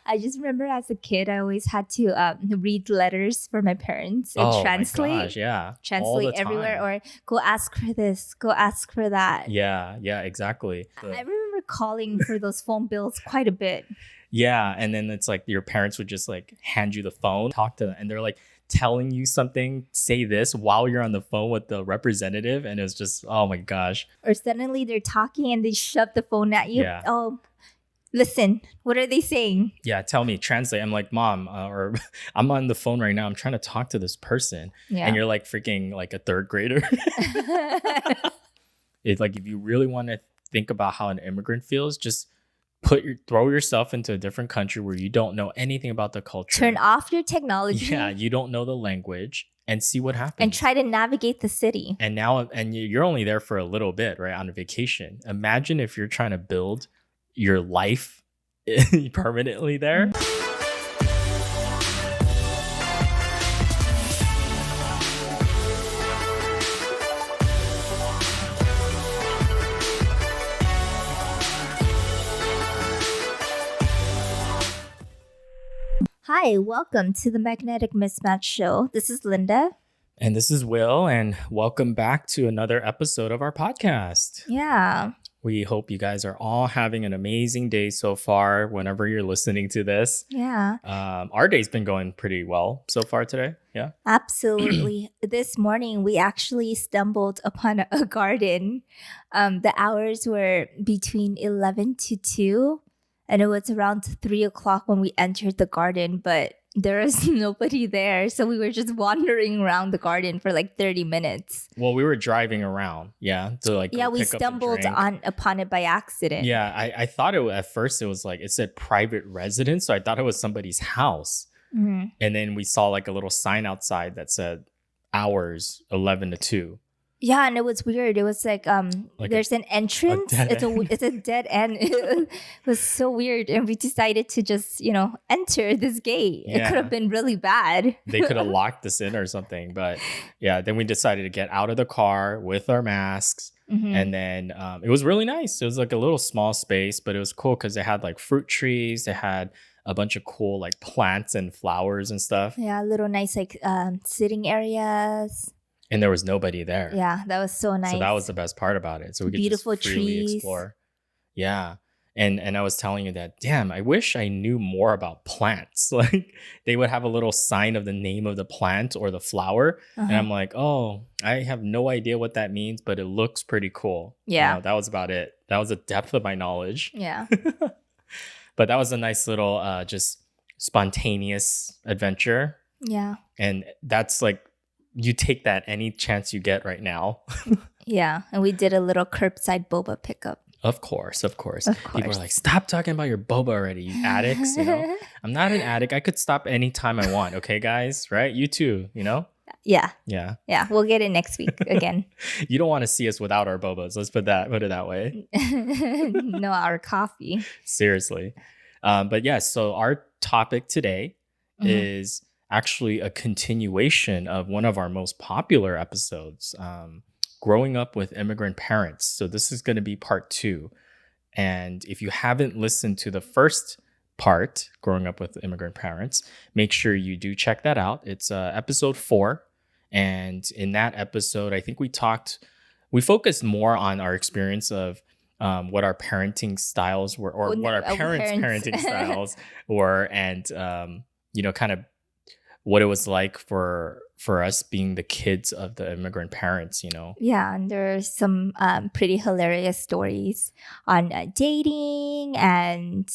I just remember as a kid, I always had to read letters for my parents and Oh my translate. gosh, yeah. All Translate the everywhere, time. or go ask for this, go ask for that. Yeah, exactly. I remember calling for those phone bills quite a bit. Yeah, and then it's like your parents would just like hand you the phone, talk to them, and they're like telling you something, say this while you're on the phone with the representative, and it's just, oh my gosh. Or suddenly they're talking and they shove the phone at you. Yeah. Oh, listen, what are they saying? Yeah, tell me, translate. I'm like, mom, or I'm on the phone right now. I'm trying to talk to this person, Yeah. and you're like freaking like a third grader. It's like if you really want to think about how an immigrant feels, just throw yourself into a different country where you don't know anything about the culture. Turn off your technology. Yeah, you don't know the language, and see what happens. And try to navigate the city. And now, you're only there for a little bit, right? On a vacation. Imagine if you're trying to build your life permanently there. Hi, welcome to the Magnetic Mismatch Show. This is Linda. And this is Will, and welcome back to another episode of our podcast. Yeah. We hope you guys are all having an amazing day so far, whenever you're listening to this. Yeah. Our day's been going pretty well so far today. Yeah. Absolutely. This morning, we actually stumbled upon a garden. The hours were between 11 to 2, and it was around 3 o'clock when we entered the garden, but there was nobody there. So we were just wandering around the garden for like 30 minutes. Well, we were driving around. Yeah. To like, Yeah, go we pick up a stumbled drink. upon it by accident. Yeah, I thought at first it was like, it said private residence. So I thought it was somebody's house. Mhm. And then we saw like a little sign outside that said hours 11 to 2. Yeah, and it was weird. It was like there's an entrance. dead end. It's a dead end. It was so weird, and we decided to just enter this gate. It Yeah. could have been really bad. They could have locked us in or something. But yeah, then we decided to get out of the car with our masks. Mhm. And then it was really nice. It was like a little small space, but it was cool because they had like fruit trees. They had a bunch of cool like plants and flowers and stuff. Yeah, little nice like sitting areas. And there was nobody there. Yeah, that was so nice. So that was the best part about it. So we could Beautiful just freely trees. explore. Yeah. And I was telling you that, damn, I wish I knew more about plants. Like they would have a little sign of the name of the plant or the flower. And I'm like, oh, I have no idea what that means, but it looks pretty cool. Yeah. That was about it. That was the depth of my knowledge. Yeah. But that was a nice little just spontaneous adventure. Yeah. And that's like, you take that any chance you get right now. Yeah. And we did a little curbside boba pickup. Of course. Of People course. are like, stop talking about your boba already, you addicts. I'm not an addict. I could stop anytime I want. Okay, guys? Right? You too, Yeah. Yeah. Yeah. We'll get it next week again. You don't want to see us without our bobas. Let's put it that way. No, our coffee. Seriously. But yeah, so our topic today is actually a continuation of one of our most popular episodes, growing up with immigrant parents. So this is going to be part 2. And if you haven't listened to the first part, growing up with immigrant parents, make sure you do check that out. It's episode 4. And in that episode, I think we focused more on our experience of what our parenting styles were, or what our parents' parenting styles were, and kind of what it was like for us being the kids of the immigrant parents, Yeah, and there's some pretty hilarious stories on dating and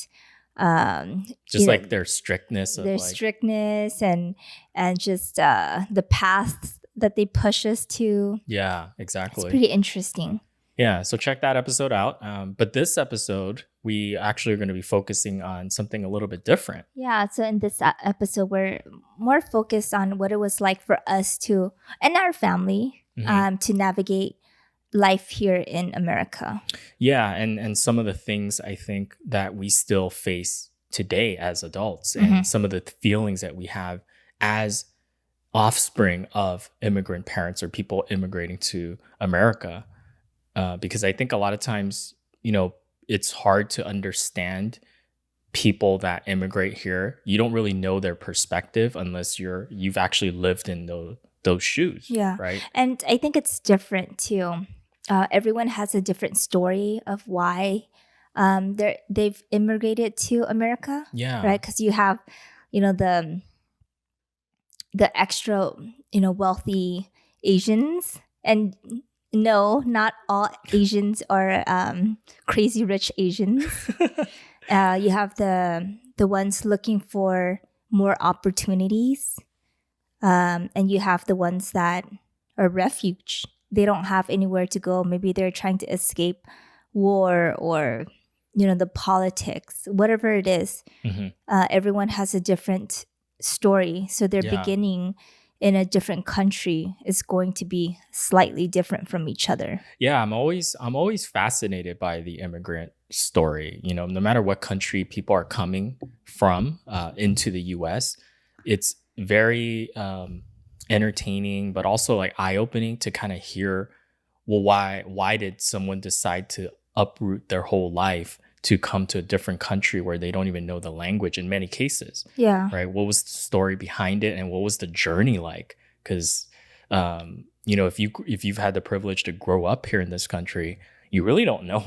just like their strictness of strictness and just the paths that they push us to. Yeah, exactly. It's pretty interesting. Yeah, so check that episode out. But this episode, we actually are going to be focusing on something a little bit different. Yeah, so in this episode, we're more focused on what it was like for us to, and our family, to navigate life here in America. Yeah, and some of the things I think that we still face today as adults, and some of the feelings that we have as offspring of immigrant parents or people immigrating to America. Because I think a lot of times, it's hard to understand people that immigrate here, you don't really know their perspective unless you've actually lived in those shoes, Yeah. right? And I think it's different too. Everyone has a different story of why they've immigrated to America, Yeah. right? Because you have, you know, the extra, wealthy Asians, and no, not all Asians are crazy rich Asians. You have the ones looking for more opportunities, and you have the ones that are refuge. They don't have anywhere to go. Maybe they're trying to escape war or the politics, whatever it is. Hmm. Everyone has a different story, so their Yeah. beginning in a different country is going to be slightly different from each other. Yeah, I'm always fascinated by the immigrant story. No matter what country people are coming from into the U.S., it's very entertaining, but also like eye opening to kind of hear, well, why did someone decide to uproot their whole life to come to a different country where they don't even know the language in many cases, Yeah. right? What was the story behind it, and what was the journey like? Because if you've had the privilege to grow up here in this country, you really don't know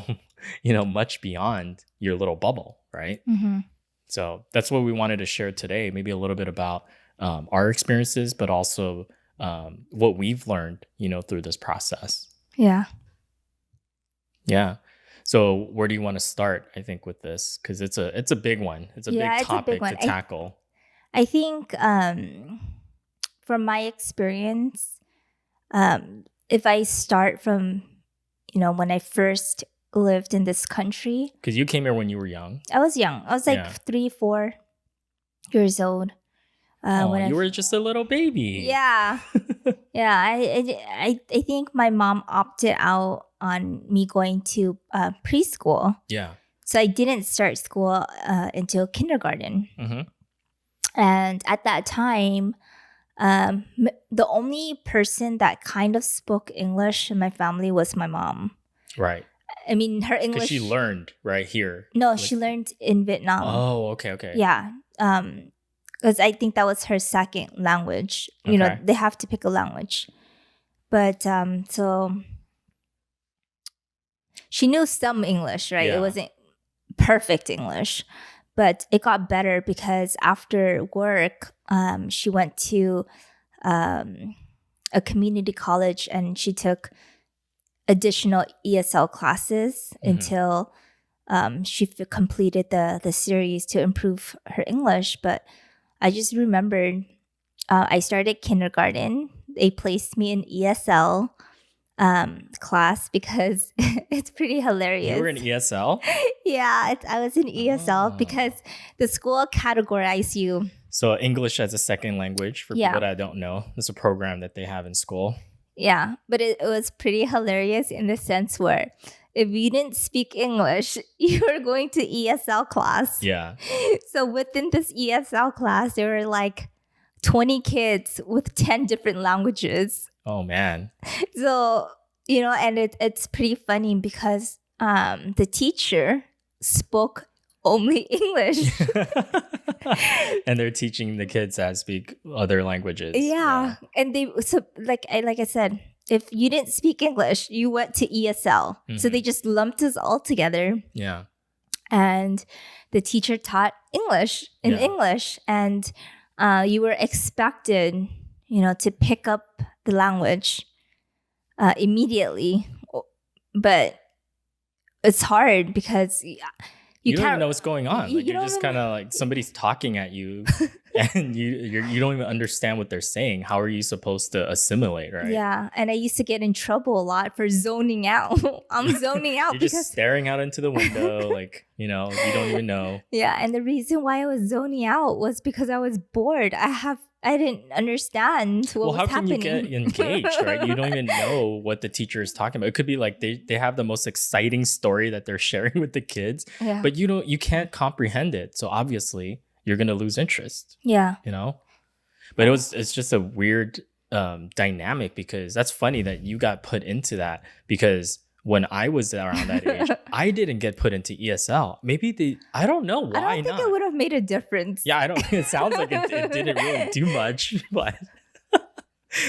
much beyond your little bubble, right? Mm-hmm. So that's what we wanted to share today. Maybe a little bit about our experiences, but also what we've learned, through this process. Yeah. Yeah. So where do you want to start? I think with this, because it's a big one. It's a big Yeah, it's a big topic to one. tackle. I think from my experience, if I start from, when I first lived in this country, Because you came here when you were young. I was young. I was like Yeah. 3, 4 years old. Oh, When you were just a little baby. yeah, yeah. I think my mom opted out on me going to preschool, Yeah. so I didn't start school until kindergarten. Hmm. And at that time, the only person that kind of spoke English in my family was my mom. Right. I mean, her Because English. she learned right here. No, Like- she learned in Vietnam. Oh, okay, okay. Yeah. Because I think that was her second language. Okay. They have to pick a language. But so she knew some English, right? Yeah. It wasn't perfect English, but it got better because after work, she went to a community college and she took additional ESL classes until she completed the series to improve her English. But I just remembered I started kindergarten. They placed me in ESL class because it's pretty hilarious. You were in ESL? Yeah, I was in ESL because the school categorized you. So English as a second language for Yeah. people that don't know. It's a program that they have in school. Yeah, but it was pretty hilarious in the sense where if you didn't speak English, you were going to ESL class. Yeah. So within this ESL class, there were like 20 kids with 10 different languages. Oh man. So, and it's pretty funny because the teacher spoke only English. And they're teaching the kids how to speak other languages. Yeah. And like I said, if you didn't speak English, you went to ESL. So they just lumped us all together. Yeah. And the teacher taught English in English. And you were expected, to pick up the language immediately. But it's hard because You don't can't even know what's going on. you Like you're don't just even- kind of like somebody's talking at you, and you don't even understand what they're saying. How are you supposed to assimilate, right? Yeah, and I used to get in trouble a lot for zoning out. I'm zoning out You're because just staring out into the window, like you don't even know. yeah, and the reason why I was zoning out was because I was bored. I didn't understand what was How happening. can you get engaged, right? You don't even know what the teacher is talking about. It could be like they have the most exciting story that they're sharing with the kids, Yeah. but you can't comprehend it. So obviously you're gonna lose interest. Yeah. But it's just a weird dynamic because that's funny that you got put into that because when I was around that age, I didn't get put into ESL. Maybe I don't know I why don't think it not. would have made a difference. Yeah, I don't. It sounds like it didn't really do much, but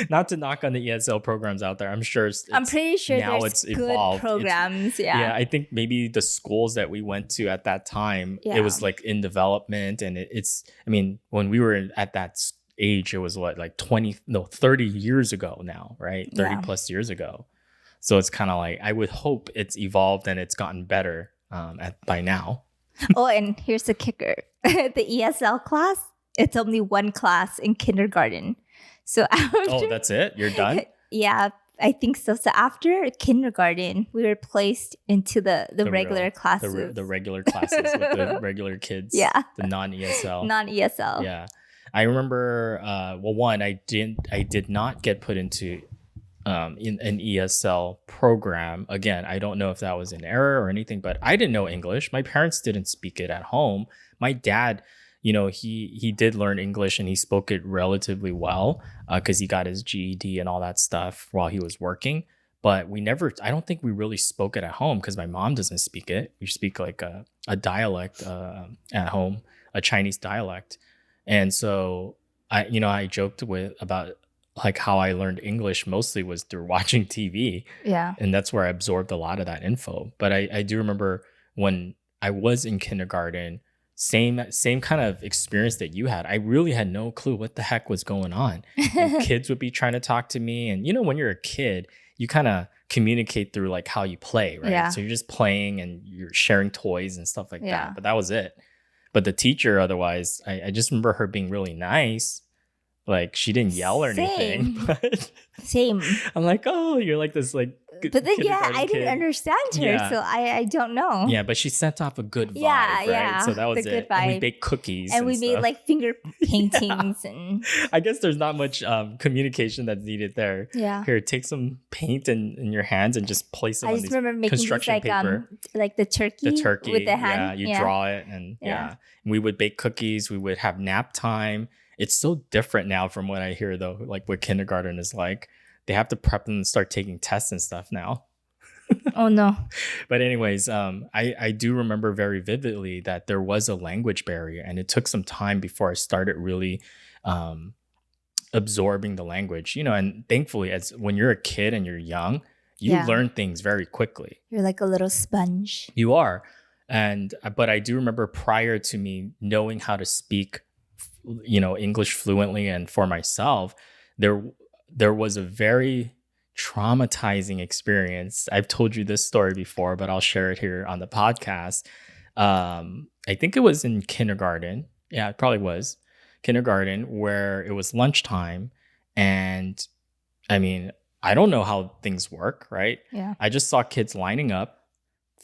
not to knock on the ESL programs out there. I'm sure I'm it's pretty sure now there's it's good evolved. programs. Yeah. Yeah, I think maybe the schools that we went to at that time, it Yeah. was like in development, and it's. I mean, when we were at that age, it was what, like 30 years ago now, right? 30 Yeah. plus years ago. So it's kind of like, I would hope it's evolved and it's gotten better by now. Oh, and here's the kicker. The ESL class, it's only one class in kindergarten. So after, Oh, that's it? You're done? Yeah, I think so. So after kindergarten, we were placed into the regular classes. The regular classes with the regular kids. Yeah. The non-ESL. Non-ESL. Yeah. I remember, well, one, I did not get put into in an ESL program. Again, I don't know if that was an error or anything, but I didn't know English. My parents didn't speak it at home. My dad, he did learn English and he spoke it relatively well because he got his GED and all that stuff while he was working. But I don't think we really spoke it at home because my mom doesn't speak it. We speak like a dialect at home, a Chinese dialect. And so I joked about like how I learned English mostly was through watching TV. Yeah. And that's where I absorbed a lot of that info. But I do remember when I was in kindergarten, same kind of experience that you had. I really had no clue what the heck was going on. And kids would be trying to talk to me. And when you're a kid, you kind of communicate through like how you play, right? Yeah. So you're just playing and you're sharing toys and stuff like Yeah. that. But that was it. But the teacher, otherwise, I just remember her being really nice. Like she didn't yell or anything, but Same. I'm like, oh, you're like this like. But then I didn't understand her, so I don't know. Yeah, but she sent off a good vibe, right? Yeah. So that was the good it. vibe. And we baked cookies, and we made stuff. like finger paintings and. I guess there's not much communication that's needed there. Yeah. Here, take some paint in your hands and just place them on these remember making construction paper. Like the turkey. The turkey with the hand. Yeah, you draw it, and And we would bake cookies. We would have nap time. It's so different now from what I hear though, like what kindergarten is like. They have to prep them and start taking tests and stuff now. Oh no. But anyways, I do remember very vividly that there was a language barrier, and it took some time before I started really absorbing the language. And thankfully, as when you're a kid and you're young, you learn things very quickly. You're like a little sponge. You are. But I do remember prior to me knowing how to speak English fluently and for myself, there was a very traumatizing experience. I've told you this story before, but I'll share it here on the podcast. I think it was in kindergarten. Yeah, it probably was kindergarten, where it was lunchtime. And I mean, I don't know how things work, right? Yeah. I just saw kids lining up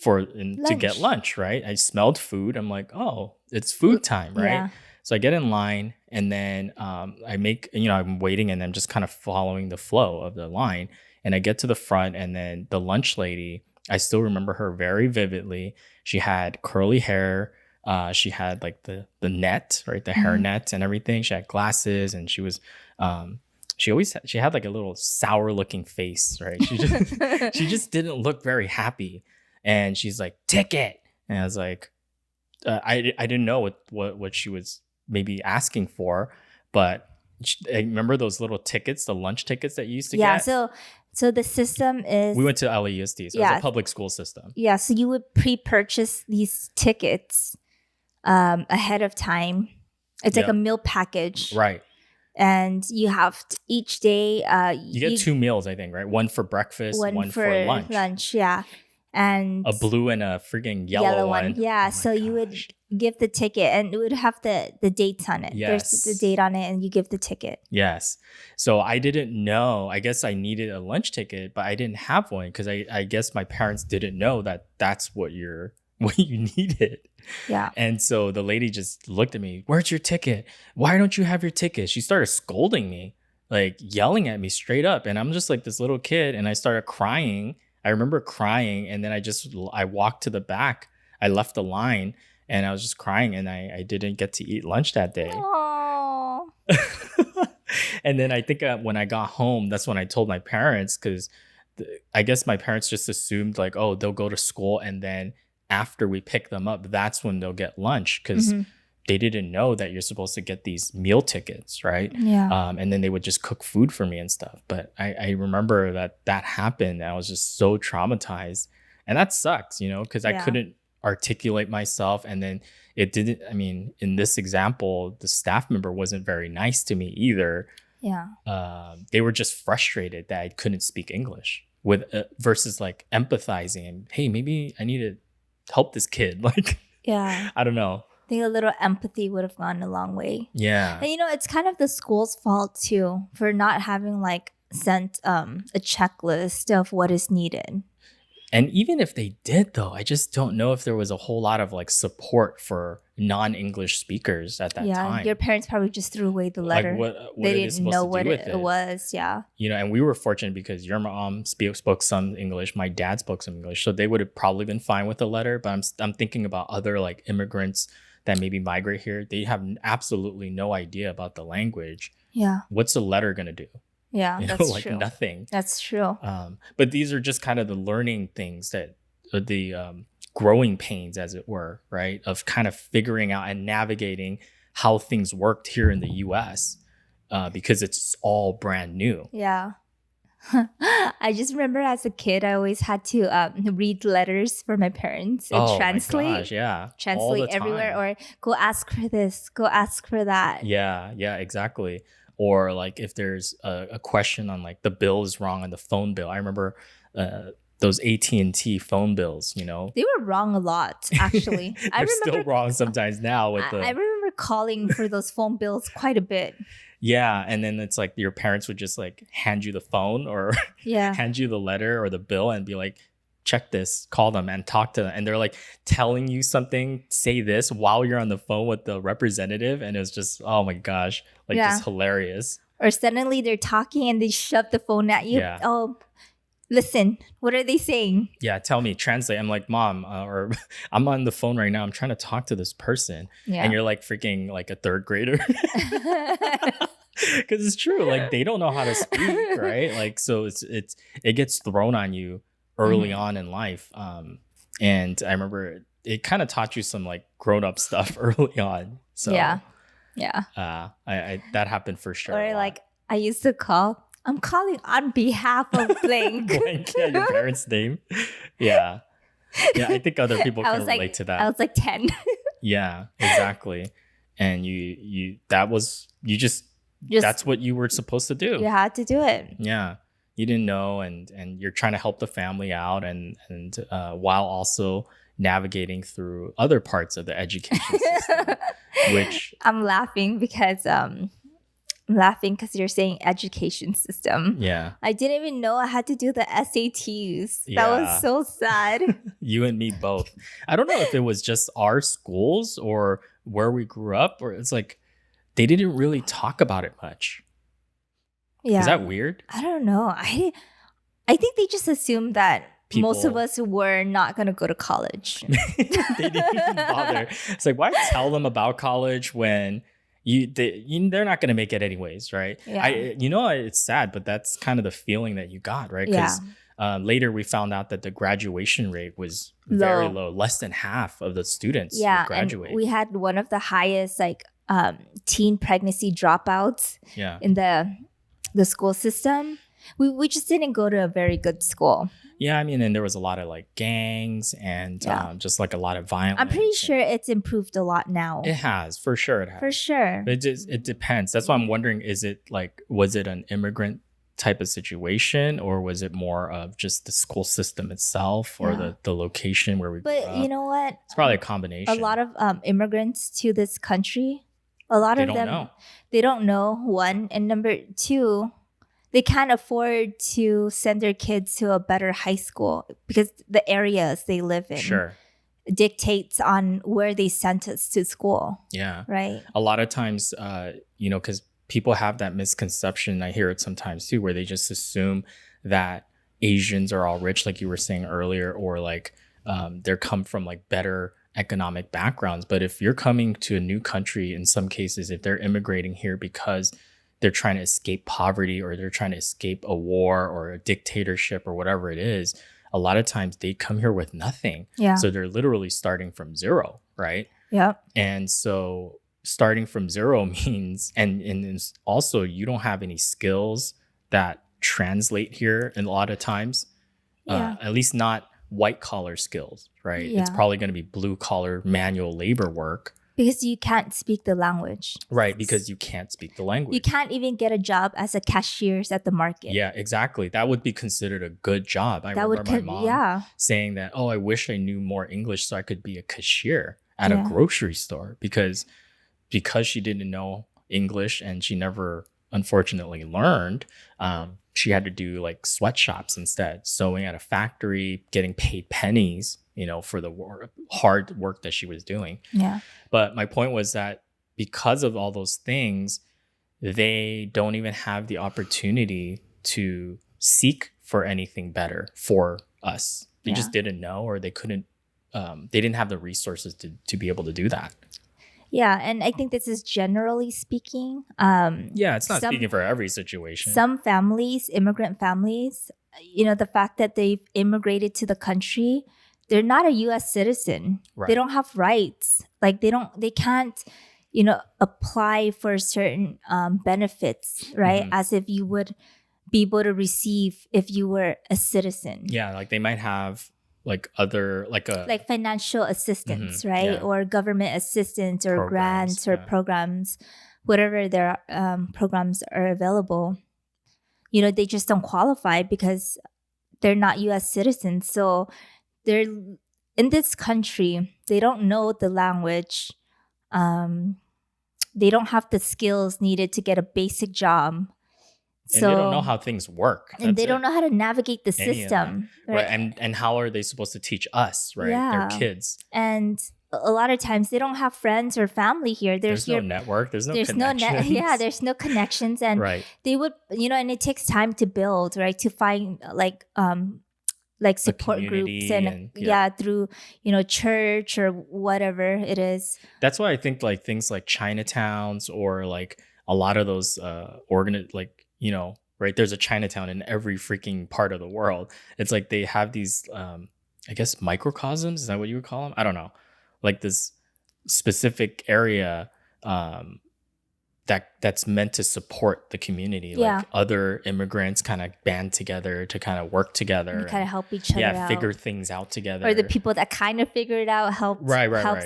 to get lunch, right? I smelled food. I'm like, oh, it's food time, right? Yeah. So I get in line, and then I'm waiting, and I'm just kind of following the flow of the line. And I get to the front, and then the lunch lady, I still remember her very vividly. She had curly hair. She had like the net, right? The hair net and everything. She had glasses, and she was, she had like a little sour looking face, right? She just didn't look very happy. And she's like, ticket. And I was like, I didn't know what she was maybe asking for, but I remember those little tickets, the lunch tickets that you used to get. Yeah, so the system is... We went to LAUSD, so it's a public school system. Yeah, so you would pre-purchase these tickets ahead of time. It's like a meal package. Right. And you have each day... you get 2 meals, I think, right? One for breakfast, one for lunch. Yeah. And a blue and a freaking yellow one. Yeah, so you would give the ticket, and it would have the dates on it. Yes. There's the date on it, and you give the ticket. Yes. So I didn't know. I guess I needed a lunch ticket, but I didn't have one because I guess my parents didn't know that that's what you needed. Yeah. And so the lady just looked at me. Where's your ticket? Why don't you have your ticket? She started scolding me, like yelling at me straight up. And I'm just like this little kid, and I started crying. I remember crying, and then I walked to the back. I left the line, and I was just crying, and I didn't get to eat lunch that day. Aww. And then I think when I got home, that's when I told my parents, because I guess my parents just assumed like, oh, they'll go to school and then after we pick them up, that's when they'll get lunch because Hmm. they didn't know that you're supposed to get these meal tickets, right? Yeah. And then they would just cook food for me and stuff. But I remember that happened. And I was just so traumatized, and that sucks, because I Yeah. couldn't articulate myself, and then it didn't. I mean, in this example, the staff member wasn't very nice to me either. Yeah. They were just frustrated that I couldn't speak English with versus like empathizing and hey, maybe I need to help this kid. Like, Yeah. I don't know. I think a little empathy would have gone a long way. Yeah. And it's kind of the school's fault too for not having like sent a checklist of what is needed. And even if they did, though, I just don't know if there was a whole lot of like support for non-English speakers at that Yeah, your time. parents probably just threw away the Like, letter. what They are they didn't supposed know to what do with it it? was. Yeah. And we were fortunate because your mom spoke some English, my dad spoke some English, so they would have probably been fine with the letter. But I'm thinking about other like immigrants that maybe migrate here. They have absolutely no idea about the language. Yeah. What's a letter gonna do? Yeah, that's Like true. nothing. That's true. But these are just kind of the learning things that the growing pains, as it were, right? Of kind of figuring out and navigating how things worked here in the US because it's all brand new. Yeah. I just remember as a kid, I always had to read letters for my parents and Oh my gosh, yeah. All the translate everywhere, time. or go ask for this, go ask for that. Yeah, exactly. Or like if there's a question on like the bill is wrong on the phone bill. I remember those AT&T phone bills, They were wrong a lot, actually. They're still wrong sometimes now with I the remember calling for those phone bills quite a bit. yeah, and then it's like your parents would just like hand you the phone or Yeah. hand you the letter or the bill and be like, check this, call them and talk to them. And they're like telling you something, say this while you're on the phone with the representative. And it was just, oh my gosh, like Yeah. just hilarious. Or suddenly they're talking and they shove the phone at you. Yeah. Oh, listen, what are they saying? Yeah, tell me, translate. I'm like, mom, or I'm on the phone right now. I'm trying to talk to this person. Yeah. And you're like freaking like a third grader. Because it's true. Like they don't know how to speak, right? Like, so it gets thrown on you early on in life. And I remember it kind of taught you some like grown up stuff early on. So Yeah. I that happened for sure. Or like I used to call, I'm calling on behalf of blank. Blank, yeah, your parents' name. Yeah. I think other people can relate to that. I was like 10. Yeah, exactly. And you just that's what you were supposed to do. You had to do it. Yeah. You didn't know, and you're trying to help the family out and while also navigating through other parts of the education system, which I'm laughing because you're saying education system. yeah. I didn't even know I had to do the SATs. Yeah. That was so sad. You and me both. I don't know if it was just our schools or where we grew up, or it's like they didn't really talk about it much. Yeah. Is that weird? I don't know. I think they just assumed that most of us were not going to go to college. They didn't even bother. It's like, why tell them about college when they're not going to make it anyways, right? Yeah. It's sad, but that's kind of the feeling that you got, right? Because later we found out that the graduation rate was very low. Less than half of the students would graduate. And we had one of the highest like teen pregnancy dropouts in the school system. We just didn't go to a very good school. Yeah, I mean, and there was a lot of like gangs and just like a lot of violence. I'm pretty sure it's improved a lot now. It has, for sure. It has. For sure. But it depends. That's why I'm wondering, was it an immigrant type of situation, or was it more of just the school system itself or the location where we grew up? But you know what? It's probably a combination. A lot of immigrants to this country, a lot of them, they don't know, one. And number two, they can't afford to send their kids to a better high school because the areas they live in dictates on where they sent us to school. Yeah. Right. A lot of times, because people have that misconception, I hear it sometimes too, where they just assume that Asians are all rich, like you were saying earlier, or like they're come from like better economic backgrounds. But if you're coming to a new country, in some cases, if they're immigrating here because they're trying to escape poverty or they're trying to escape a war or a dictatorship or whatever it is, a lot of times they come here with nothing. Yeah. So they're literally starting from zero, right? Yep. And so starting from zero means, and it's also you don't have any skills that translate here. And a lot of times, Yeah. at least not white collar skills, right? It's Yeah. probably going to be blue collar manual labor work, Because you can't speak the language. right? Because you can't speak the language. You can't even get a job as a cashier at the market. Yeah, exactly. That would be considered a good job. I That would remember my mom yeah. saying that, oh, I wish I knew more English so I could be a cashier at a Yeah. grocery store because she didn't know English and she never unfortunately learned. She had to do like sweatshops instead, sewing at a factory, getting paid pennies, for the hard work that she was doing. Yeah. But my point was that because of all those things, they don't even have the opportunity to seek for anything better for us. They just didn't know, or they couldn't, they didn't have the resources to be able to do that. Yeah, and I think this is generally speaking. Yeah, it's not speaking for every situation. Some families, immigrant families, the fact that they've immigrated to the country, they're not a U.S. citizen. Right. They don't have rights. Like they can't, apply for certain benefits, right? Mhm. As if you would be able to receive if you were a citizen. Yeah, like they might have like other like financial assistance, Mhm, right? yeah. Or government assistance or Programs, grants or yeah. programs, whatever their programs are available. They just don't qualify because they're not U.S. citizens. So they're in this country. They don't know the language. They don't have the skills needed to get a basic job. And they don't know how things work. And they That's don't it. know how to navigate the Any of that. system. Right. And how are they supposed to teach us, right? Yeah. They're kids. And a lot of times they don't have friends or family here. There's no network. There's no connections. There's no connections. And Right. they would, and it takes time to build, right? To find like support groups and through, church or whatever it is. That's why I think like things like Chinatowns or like a lot of those right, there's a Chinatown in every freaking part of the world. It's like they have these I guess microcosms, is that what you would call them? I don't know. Like this specific area that's meant to support the community. Like other immigrants kind of band together to kind of work together and kind of help each other out. Figure things out together. Or the people that kind of figure it out helps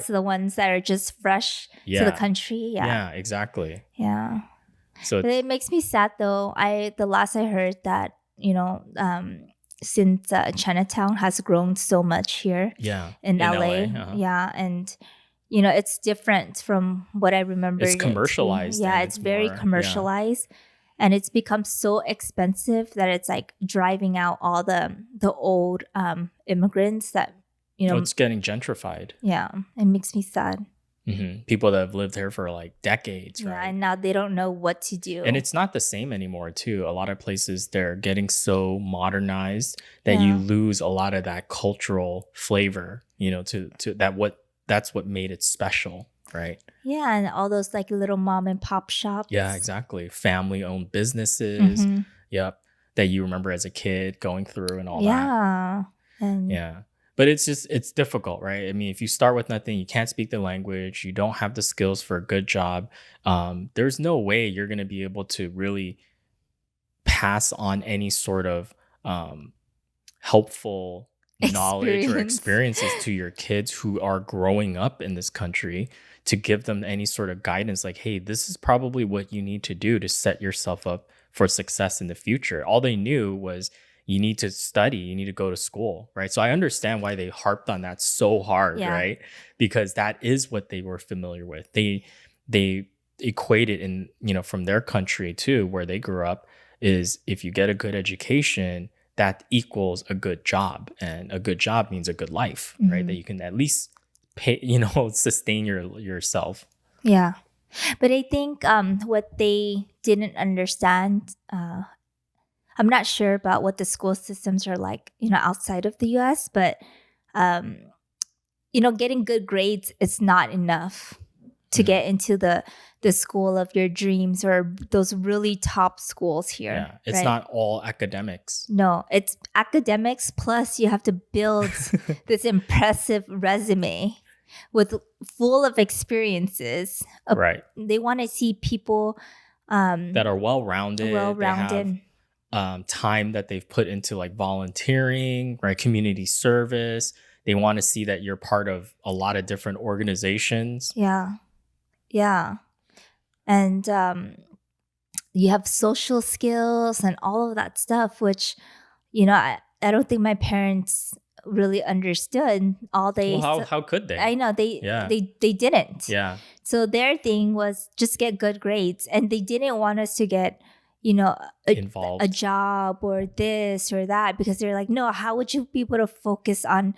the ones that are just fresh to the country. Yeah, exactly. Yeah. So but it makes me sad though. The last I heard that, since Chinatown has grown so much here in LA. Yeah. And it's different from what I remember. It's commercialized. Yeah, it's very commercialized. And it's become so expensive that it's like driving out all the old immigrants that, it's getting gentrified. Yeah, it makes me sad. Mm-hmm. People that have lived here for like decades, right? Yeah, and now they don't know what to do. And it's not the same anymore, too. A lot of places, they're getting so modernized that you lose a lot of that cultural flavor, to that's what made it special, right? Yeah, and all those like little mom and pop shops. Yeah, exactly. Family-owned businesses. Mm-hmm. Yep. That you remember as a kid going through and all that. Yeah. Yeah. But it's difficult, right? I mean, if you start with nothing, you can't speak the language, you don't have the skills for a good job, there's no way you're going to be able to really pass on any sort of helpful knowledge or experiences to your kids who are growing up in this country, to give them any sort of guidance like, hey, this is probably what you need to do to set yourself up for success in the future. All they knew was you need to study, you need to go to school, right? So I understand why they harped on that so hard, right? Because that is what they were familiar with. They equate it in, from their country too, where they grew up, is if you get a good education, that equals a good job. And a good job means a good life, right? That you can at least pay, sustain yourself. Yeah. But I think what they didn't understand, I'm not sure about what the school systems are like, outside of the US, but, getting good grades is not enough to get into the school of your dreams or those really top schools here. Yeah. It's right? not all academics. No, it's academics plus you have to build this impressive resume with full of experiences. Right. They want to see people That are well-rounded. They have well-rounded. time that they've put into like volunteering, right? Community service. They want to see that you're part of a lot of different organizations. Yeah. Yeah. And you have social skills and all of that stuff, which, I don't think my parents really understood. Well, how could they? I know Yeah. they didn't. Yeah. So their thing was just get good grades, and they didn't want us to get, Involved. a job or this or that, because they're like, no, how would you be able to focus on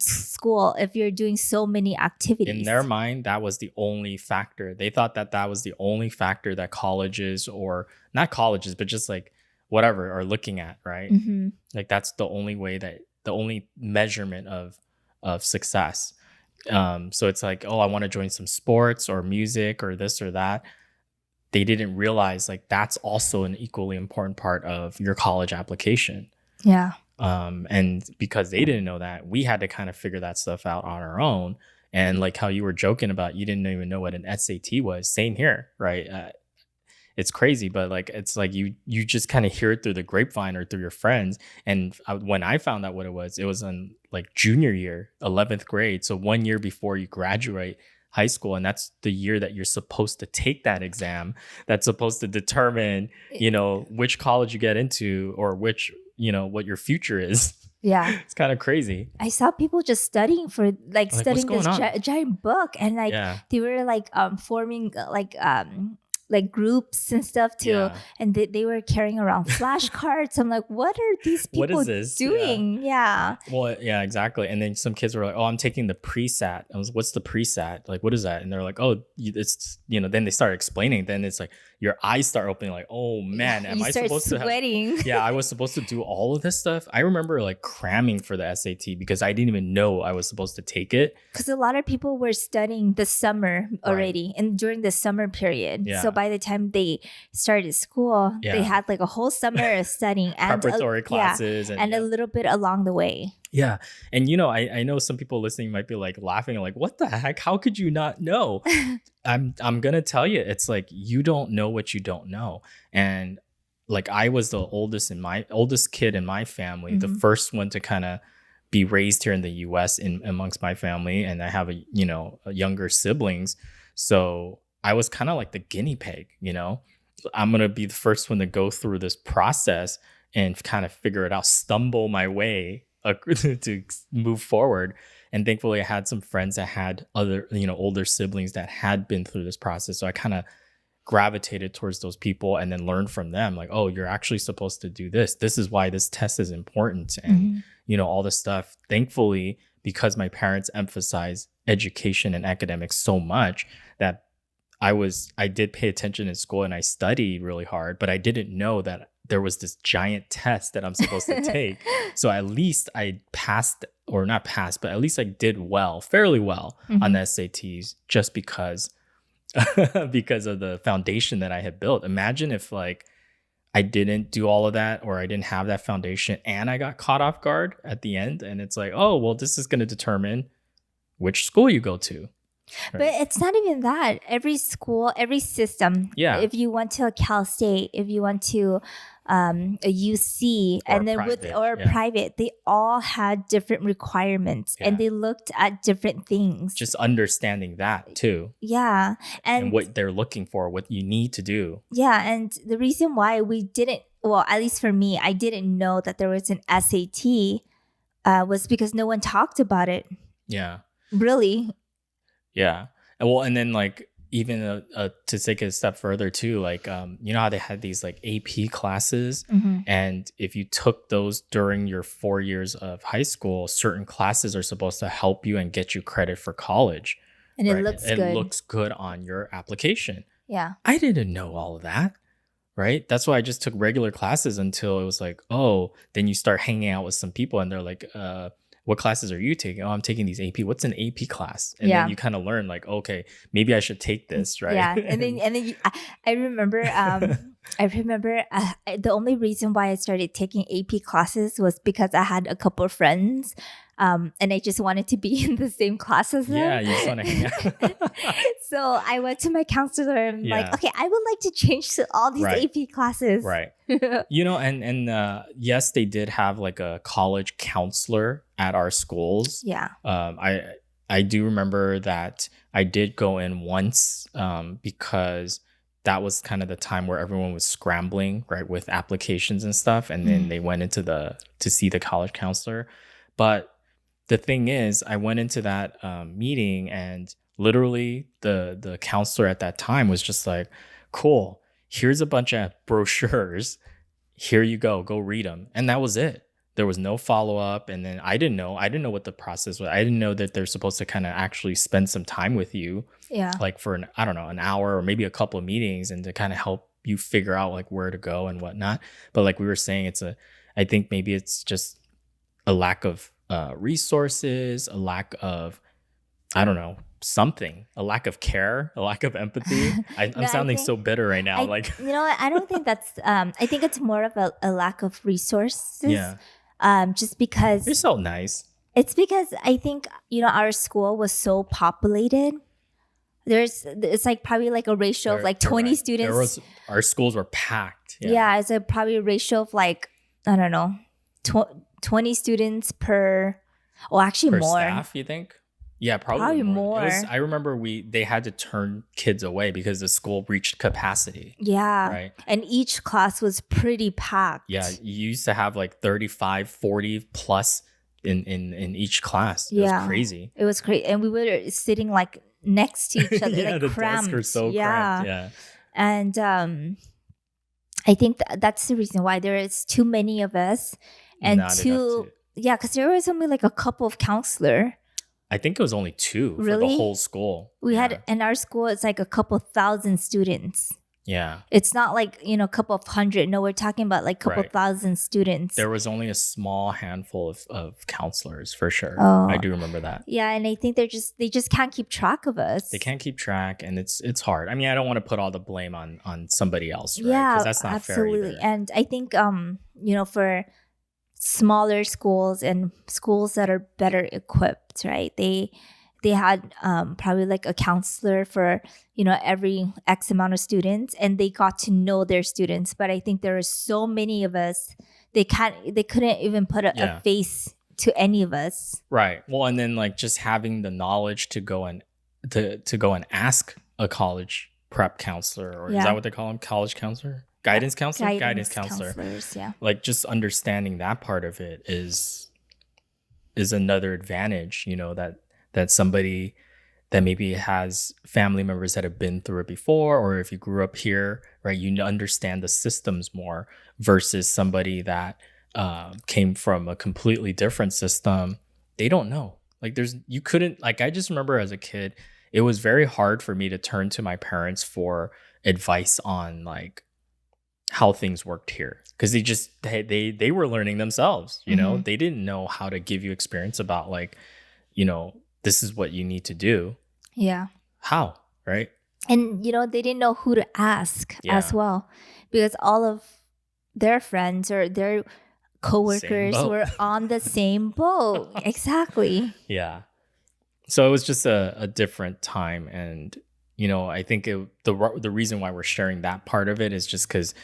school if you're doing so many activities? In their mind, that was the only factor. They thought that that was the only factor that colleges, or not colleges, but just like whatever, are looking at, right? Mm-hmm. Like that's the only way, that the only measurement of success. So it's like, oh, I want to join some sports or music or this or that. They didn't realize like that's also an equally important part of your college application. Yeah. And because they didn't know that, we had to kind of figure that stuff out on our own. And like how you were joking about, you didn't even know what an SAT was. Same here, right? It's crazy, but like it's like you just kind of hear it through the grapevine or through your friends. And when I found out what it was in like junior year, 11th grade, so 1 year before you graduate high school, and that's the year that you're supposed to take that exam that's supposed to determine, which college you get into, or which, what your future is. Yeah. It's kind of crazy. I saw people just studying for like studying this giant book, and like they were like forming like groups and stuff too. Yeah. And they were carrying around flashcards. I'm like, what are these people What is this? doing? Yeah. Well, yeah, exactly. And then some kids were like, oh, I'm taking the pre-sat. I was, what's the pre-sat? Like, what is that? And they're like, oh, it's, then they start explaining. Then it's like your eyes start opening like, oh man, am I supposed sweating. to I was supposed to do all of this stuff. I remember like cramming for the SAT because I didn't even know I was supposed to take it. Because a lot of people were studying the summer already, and during the summer period. Yeah. So by the time they started school, they had like a whole summer of studying and preparatory classes and a little bit along the way. Yeah. And I know some people listening might be like laughing, like, what the heck? How could you not know? I'm gonna tell you, it's like you don't know what you don't know. And like I was the oldest kid in my family, the first one to kind of be raised here in the US amongst my family, and I have a younger siblings. So I was kind of like the guinea pig, I'm gonna be the first one to go through this process and kind of figure it out, stumble my way to move forward. And thankfully I had some friends that had other, older siblings that had been through this process. So I kind of gravitated towards those people and then learned from them, like, oh, you're actually supposed to do this. This is why this test is important. And, all this stuff. Thankfully, because my parents emphasize education and academics so much, that I did pay attention in school and I studied really hard, but I didn't know that there was this giant test that I'm supposed to take. So at least I passed, or not passed, but at least I did fairly well on the SATs, just because of the foundation that I had built. Imagine if like I didn't do all of that, or I didn't have that foundation and I got caught off guard at the end. And it's like, oh, well, this is going to determine which school you go to. Right. But it's not even that. Every school, every system. Yeah. If you went to a Cal State, if you went to a UC, and then private, they all had different requirements, and they looked at different things. Just understanding that too. Yeah. And what they're looking for, what you need to do. Yeah. And the reason why we didn't, well, at least for me, I didn't know that there was an SAT was because no one talked about it. Yeah. Really. Yeah. Well, and then like even to take it a step further too, like how they had these like AP classes, and if you took those during your 4 years of high school, certain classes are supposed to help you and get you credit for college. And it looks good. It looks good on your application. Yeah. I didn't know all of that. Right. That's why I just took regular classes until it was like, oh, then you start hanging out with some people and they're like, what classes are you taking? Oh, I'm taking these AP. What's an AP class? And then Yeah. you kind of learn like, okay, maybe I should take this, right? Yeah, and then I remember the only reason why I started taking AP classes was because I had a couple of friends, and I just wanted to be in the same class as them. Yeah, you just want to hang out. So I went to my counselor and like, Yeah. okay, I would like to change to all these Right. AP classes. Right. Yes, they did have like a college counselor at our schools. Yeah. I do remember that I did go in once because that was kind of the time where everyone was scrambling, right, with applications and stuff, and then they went into the to see the college counselor. But the thing is, I went into that meeting, and literally the counselor at that time was just like, "Cool, here's a bunch of brochures. Here you go read them," and that was it. There was no follow up, and then I didn't know what the process was. I didn't know that they're supposed to kind of actually spend some time with you, Yeah. like for I don't know, an hour or maybe a couple of meetings, and to kind of help you figure out like where to go and whatnot. But like we were saying, I think maybe it's just a lack of resources, a lack of, I don't know, something, a lack of care, a lack of empathy. I'm No, I sounding think so bitter right now. Like, you know what? I don't think that's. I think it's more of a lack of resources. yeah, Just you're because so nice. it's because I think our school was so populated. It's like probably like a ratio of like You're 20 right. students. Our schools were packed. Yeah, it's a probably a ratio of like, I don't know, 20 students per. Oh, actually Per more. staff, you think? Yeah, Probably more. It was. more. I remember they had to turn kids away because the school reached capacity. Yeah. Right. And each class was pretty packed. Yeah, you used to have like 35, 40 plus in each class. It was crazy. It was crazy. And we were sitting like next to each other, Yeah, like the cramped. desks were so cramped. Yeah. And I think that's the reason why there is too many of us, and Not enough yeah, because there was only like a couple of counselor. I think it was only 2 for the Really? whole school. We Yeah. had in our school, it's like a couple thousand students. Yeah. It's not like, a couple of hundred. No, we're talking about like a couple Right. thousand students. There was only a small handful of counselors for sure. Oh. I do remember that. Yeah, and I think they just can't keep track of us. They can't keep track, and it's hard. I mean, I don't want to put all the blame on somebody else, right? Yeah, Because that's not absolutely. fair either. And I think for smaller schools and schools that are better equipped, right? They had probably like a counselor for every X amount of students, and they got to know their students. But I think there are so many of us, they couldn't even put a face to any of us. Right. Well, and then like just having the knowledge to go and to go and ask a college prep counselor, or is that what they call them? College counselor? Guidance counselor? Guidance counselor. Counselors, yeah. Like just understanding that part of it is another advantage, that somebody that maybe has family members that have been through it before, or if you grew up here, right, you understand the systems more versus somebody that came from a completely different system. They don't know. Like you couldn't, like, I just remember as a kid, it was very hard for me to turn to my parents for advice on like how things worked here, because they were learning themselves. They didn't know how to give you experience about like, this is what you need to do. Yeah. How, right? And they didn't know who to ask as well, because all of their friends or their coworkers were on the same boat. Exactly. Yeah. So it was just a different time, and I think the reason why we're sharing that part of it is just because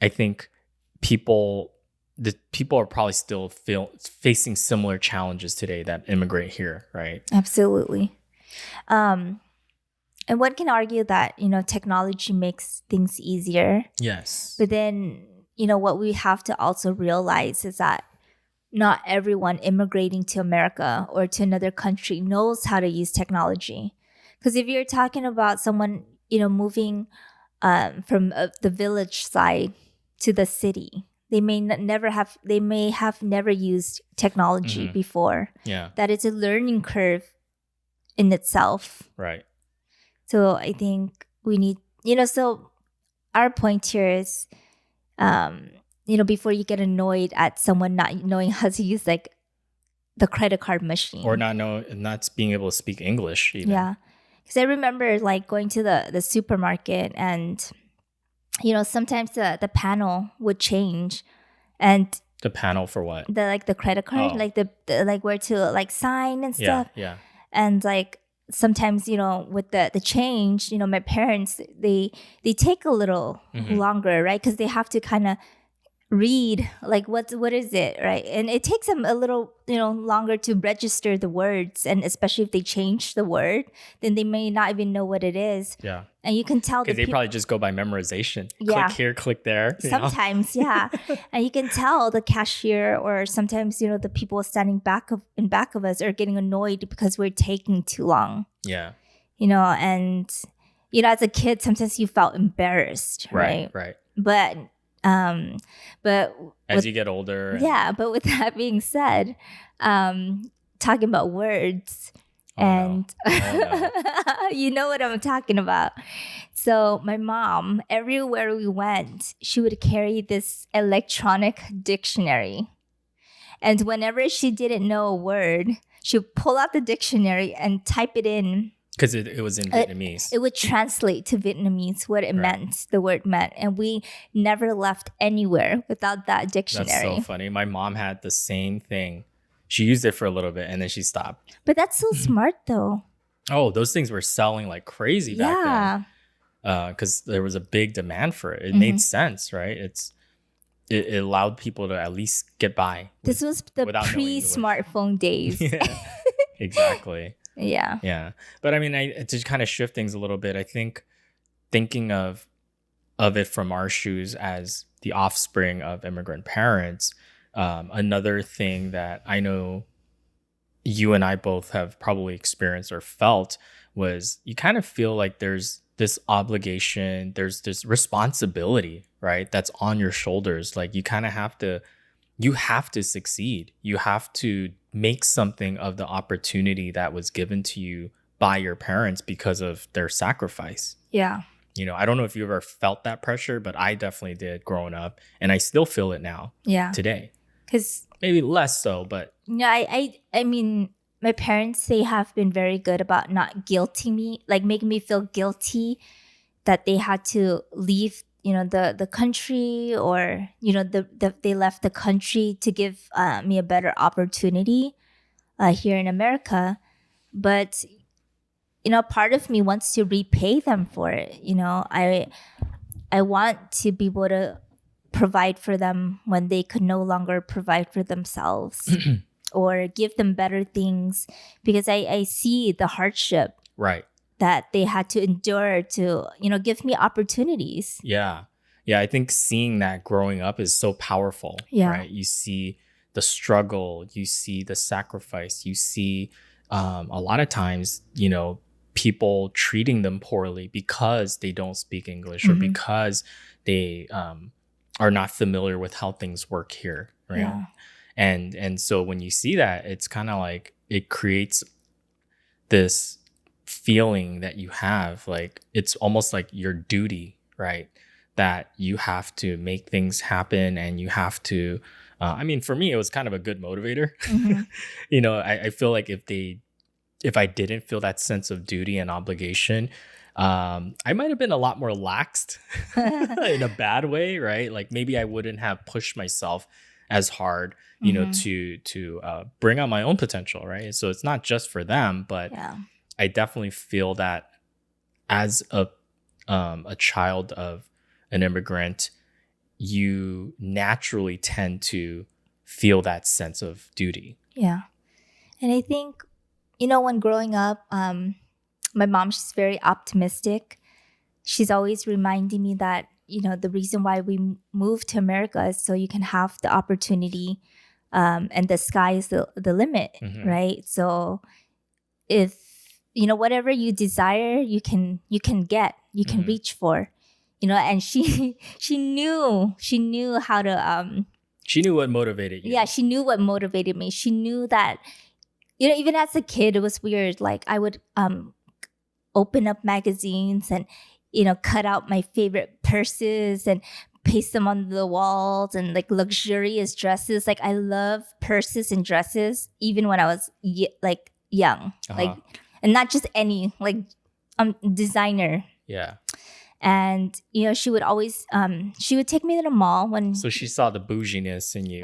I think people are probably still facing similar challenges today that immigrate here, right? Absolutely. And one can argue that technology makes things easier. Yes. But then what we have to also realize is that not everyone immigrating to America or to another country knows how to use technology. Because if you're talking about someone moving from the village side to the city, they may have never used technology before. Yeah. That is a learning curve in itself. Right. So I think we need, so our point here is, before you get annoyed at someone not knowing how to use like the credit card Or machine. not being able to speak English even. Yeah. Because I remember like going to the supermarket and, sometimes the panel would change and The panel for what? the credit card, Oh. like the like where to like sign and Yeah, stuff. yeah. And like sometimes, with the change, my parents, they take a little Mhm. longer, right? Because they have to kind of read like what is it, right? And it takes them a little longer to register the words, and especially if they change the word, then they may not even know what it is. Yeah. And you can tell the Because they people, probably just go by memorization. Click yeah, here, click there. sometimes, yeah. And you can tell the cashier, or sometimes the people standing in back of us are getting annoyed because we're taking too long. Yeah. And as a kid sometimes you felt embarrassed, Right, right? right. But um but As you get older. yeah, but with that being said, talking about words, Oh, no. and Oh, you know what I'm talking about. So my mom, everywhere we went, she would carry this electronic dictionary. And whenever she didn't know a word, she would pull out the dictionary and type it in. Because it was in Vietnamese. It would translate to Vietnamese what it meant, the word meant. And we never left anywhere without that dictionary. That's so funny. My mom had the same thing. She used it for a little bit and then she stopped. But that's so smart though. Oh, those things were selling like crazy back Yeah. then. Because there was a big demand for it. It made sense, right? It allowed people to at least get by. This was the without knowing English. pre-smartphone days. Yeah, exactly. Yeah. Yeah. But I mean, to kind of shift things a little bit, I think thinking of it from our shoes as the offspring of immigrant parents, another thing that I know you and I both have probably experienced or felt was you kind of feel like there's this obligation, there's this responsibility, right? That's on your shoulders. Like you kind of you have to succeed. You have to make something of the opportunity that was given to you by your parents because of their sacrifice. Yeah. I don't know if you ever felt that pressure, but I definitely did growing up, and I still feel it now. Yeah. Today. Because maybe less so, but I mean, my parents, they have been very good about not guilting me, like making me feel guilty that they had to leave the country, or they left the country to give me a better opportunity here in America. But part of me wants to repay them for it. I want to be able to provide for them when they could no longer provide for themselves, or give them better things, because I see the hardship, right, that they had to endure to, give me opportunities. Yeah. I think seeing that growing up is so powerful. Yeah. Right. You see the struggle, you see the sacrifice, you see a lot of times, people treating them poorly because they don't speak English, or because they are not familiar with how things work here. Right. Yeah. And so when you see that, it's kind of like it creates this feeling that you have, like it's almost like your duty, right? That you have to make things happen, and you have to I mean, for me it was kind of a good motivator. I feel like if I didn't feel that sense of duty and obligation, I might have been a lot more laxed in a bad way, right? Like maybe I wouldn't have pushed myself as hard, to bring out my own potential, right? So it's not just for them, but Yeah. I definitely feel that as a child of an immigrant, you naturally tend to feel that sense of duty. Yeah. And I think, when growing up, my mom, she's very optimistic. She's always reminding me that, the reason why we moved to America is so you can have the opportunity, and the sky is the limit, right? So if, whatever you desire, you can get, you can reach for, and she knew how to, she knew what motivated you. Yeah, she knew what motivated me. She knew that, even as a kid, it was weird. Like I would open up magazines and, cut out my favorite purses and paste them on the walls and like luxurious dresses. Like I love purses and dresses, even when I was like young, like, and not just any like designer. Yeah. And she would always she would take me to the mall when. So she saw the bouginess in you.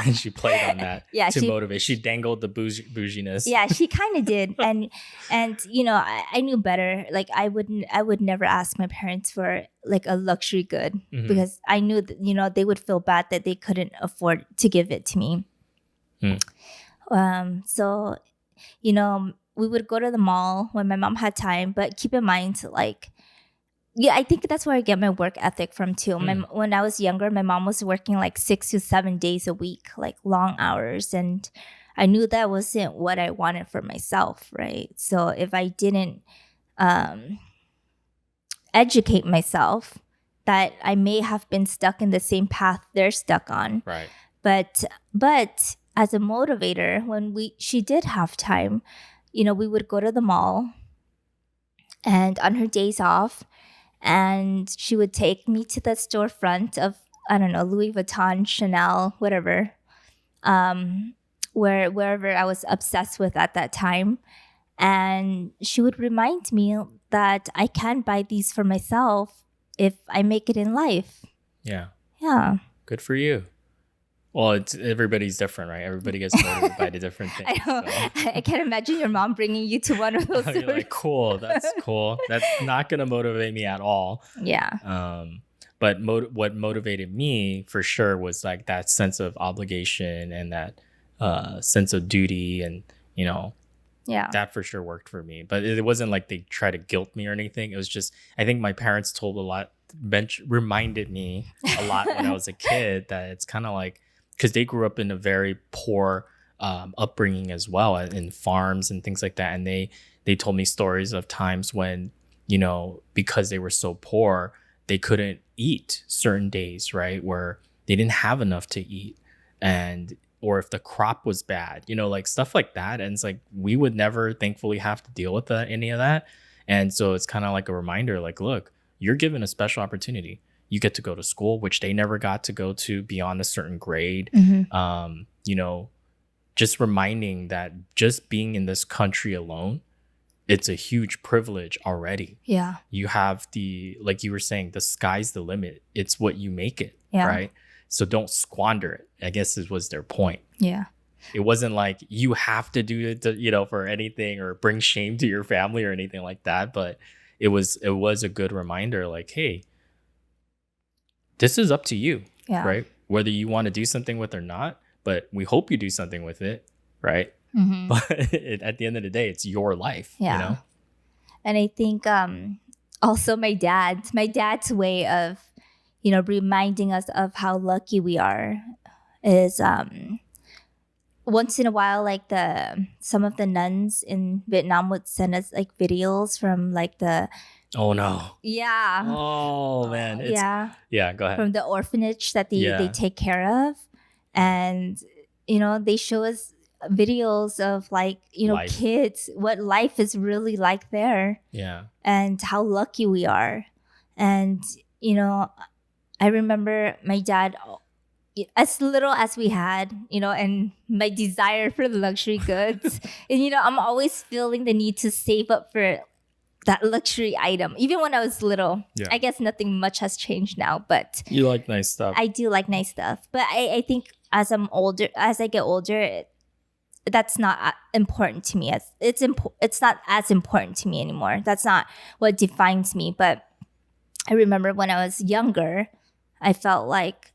And she played on that to motivate. She dangled the bouginess. Yeah, she kind of did, and I knew better. Like I would never ask my parents for like a luxury good because I knew that they would feel bad that they couldn't afford to give it to me. So we would go to the mall when my mom had time, but keep in mind like. Yeah, I think that's where I get my work ethic from too. When I was younger, my mom was working like 6 to 7 days a week, like long hours. And I knew that wasn't what I wanted for myself, right? So if I didn't educate myself, that I may have been stuck in the same path they're stuck on. Right. But as a motivator, when she did have time, we would go to the mall and on her days off, and she would take me to the storefront of, I don't know, Louis Vuitton, Chanel, whatever, wherever I was obsessed with at that time. And she would remind me that I can buy these for myself if I make it in life. Yeah. Yeah. Good for you. Well, everybody's different, right? Everybody gets motivated by the different things. I know. So. I can't imagine your mom bringing you to one of those. You're like, cool. That's cool. That's not going to motivate me at all. Yeah. But what motivated me for sure was like that sense of obligation and that sense of duty, and yeah, that for sure worked for me. But it wasn't like they tried to guilt me or anything. It was just, I think my parents reminded me a lot when I was a kid that it's kind of like, because they grew up in a very poor upbringing as well, in farms and things like that. And they told me stories of times when, because they were so poor, they couldn't eat certain days, right? Where they didn't have enough to eat. Or if the crop was bad, like stuff like that. And it's like, we would never thankfully have to deal with any of that. And so it's kind of like a reminder, like, look, you're given a special opportunity. You get to go to school, which they never got to go to beyond a certain grade. Just reminding that just being in this country alone, it's a huge privilege already. Yeah. You have like you were saying, the sky's the limit. It's what you make it, yeah. right? So don't squander it, I guess was their point. Yeah. It wasn't like you have to do it, for anything or bring shame to your family or anything like that. But it was a good reminder, like, hey, this is up to you, right? Whether you want to do something with it or not, but we hope you do something with it, right? Mm-hmm. But at the end of the day, it's your life, And I think also my dad's way of, reminding us of how lucky we are is once in a while, like some of the nuns in Vietnam would send us like videos from like the. Oh no. Yeah. Oh man. Yeah, go ahead. From the orphanage that they take care of. And, they show us videos of like, life. Kids, what life is really like there. Yeah. And how lucky we are. And, I remember my dad, as little as we had, and my desire for the luxury goods. And, I'm always feeling the need to save up for that luxury item, even when I was little. Yeah. I guess nothing much has changed now, but you like nice stuff. I do like nice stuff, but I think as I get older, that's not important to me. It's not as important to me anymore. That's not what defines me. But I remember when I was younger, I felt like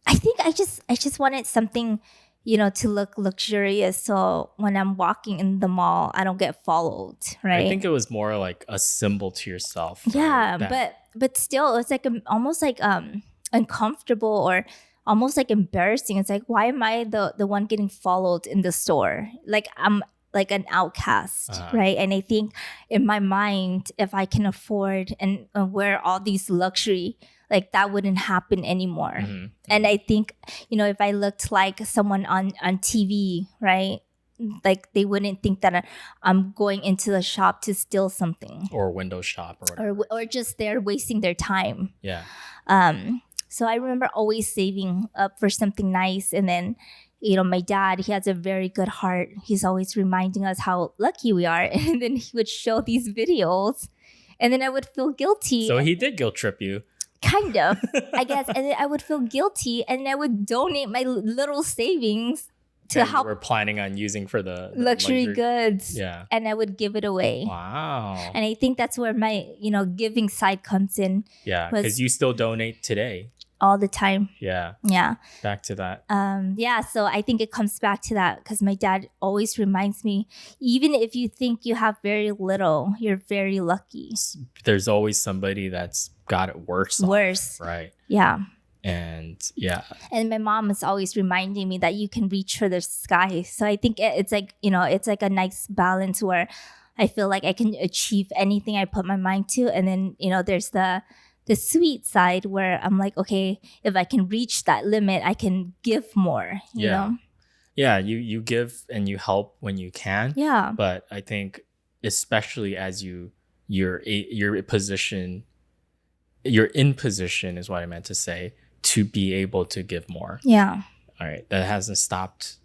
I think I just wanted something, to look luxurious. So when I'm walking in the mall, I don't get followed, right? I think it was more like a symbol to yourself. Yeah, right? but still, it's like almost like uncomfortable or almost like embarrassing. It's like, why am I the one getting followed in the store? Like I'm like an outcast, right? And I think in my mind, if I can afford and wear all these luxury, like that wouldn't happen anymore. Mm-hmm. And I think, if I looked like someone on TV, right? Like they wouldn't think that I'm going into the shop to steal something. Or window shop or whatever. Or just they're wasting their time. Yeah. So I remember always saving up for something nice. And then, my dad, he has a very good heart. He's always reminding us how lucky we are. And then he would show these videos. And then I would feel guilty. So he did guilt trip you. Kind of, I guess. And then I would feel guilty. And I would donate my little savings to that help. You were planning on using for the luxury goods. Yeah. And I would give it away. Wow. And I think that's where my, giving side comes in. Yeah, because you still donate today. All the time. Yeah. Yeah. Back to that. Yeah. So I think it comes back to that because my dad always reminds me, even if you think you have very little, you're very lucky. There's always somebody that's got it worse. Worse. Right. Yeah. And yeah. And my mom is always reminding me that you can reach for the sky. So I think it's like, it's like a nice balance where I feel like I can achieve anything I put my mind to. And then, there's the sweet side where I'm like, okay, if I can reach that limit, I can give more, you know? Yeah, you give and you help when you can. Yeah. But I think especially as you're in position is what I meant to say, to be able to give more. Yeah. All right. That hasn't stopped.